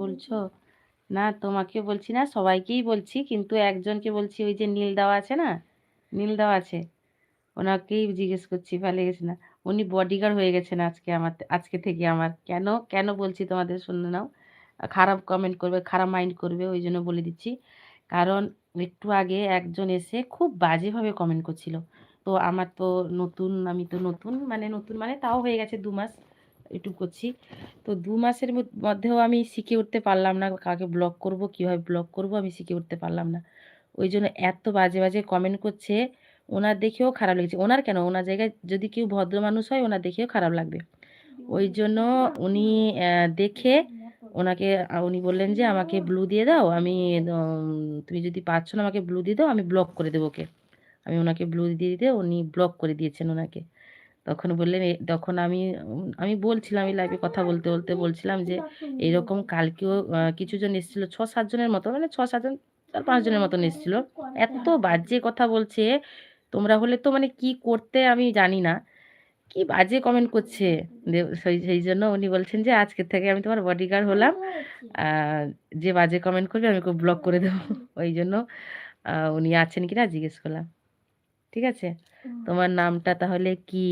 বলছো? না, তোমাকে বলছি না, সবাইকেই বলছি, কিন্তু একজনকে বলছি, ওই যে নীল দেওয়া আছে না, নীল দেওয়া আছে, ওনাকেই জিজ্ঞেস করছি, পালিয়ে গেছে না। উনি বডিগার্ড হয়ে গেছেন আজকে আমার, আজকে থেকে আমার। কেন কেন বলছি তোমাদের, শুনে নাও। খারাপ কমেন্ট করবে, খারাপ মাইন্ড করবে, ওই জন্য বলে দিচ্ছি। কারণ একটু আগে একজন এসে খুব বাজেভাবে কমেন্ট করছিল। তো আমার তো নতুন, আমি তো নতুন, মানে নতুন মানে তাও হয়ে গেছে 2 মাস ইউটিউব করছি। তো 2 মাসের মধ্যেও আমি শিখে উঠতে পারলাম না কাকে ব্লক করব, কিভাবে ব্লক করব, আমি শিখে উঠতে পারলাম না। ওই জন্য এত বাজে বাজে কমেন্ট করছে। ওনার দেখেও খারাপ লেগেছে। ওনার কেন, ওনার জায়গায় যদি কেউ ভদ্র মানুষ হয়, ওনার দেখেও খারাপ লাগবে। ওই জন্য উনি দেখে ওনাকে, উনি বললেন যে আমাকে ব্লু দিয়ে দাও, আমি তুমি যদি পারছো না আমাকে ব্লু দিয়ে দাও, আমি ব্লক করে দেবো ওকে। আমি ওনাকে ব্লু দিয়ে দিতে উনি ব্লক করে দিয়েছেন ওনাকে। তখন বললেন তখন আমি বলছিলাম, আমি লাইভে কথা বলতে বলতে বলছিলাম যে এরকম কালকেও কিছু জন এসেছিল, 6-7 জনের মতো, মানে 6-7 জন, 4-5 জনের মতন এসেছিল। এত বাজে কথা বলছে। তোমরা হলে তো মানে কি করতে আমি জানি না, কি বাজে কমেন্ট করছে। সেই সেই জন্য উনি বলছেন যে আজকে থেকে আমি তোমার বডিগার্ড হলাম। আর যে বাজে কমেন্ট করবে আমি ওকে ব্লক করে দেবো। ওই জন্য উনি আছেন কিনা জিজ্ঞেস করলাম। ঠিক আছে, তোমার নামটা তাহলে কি?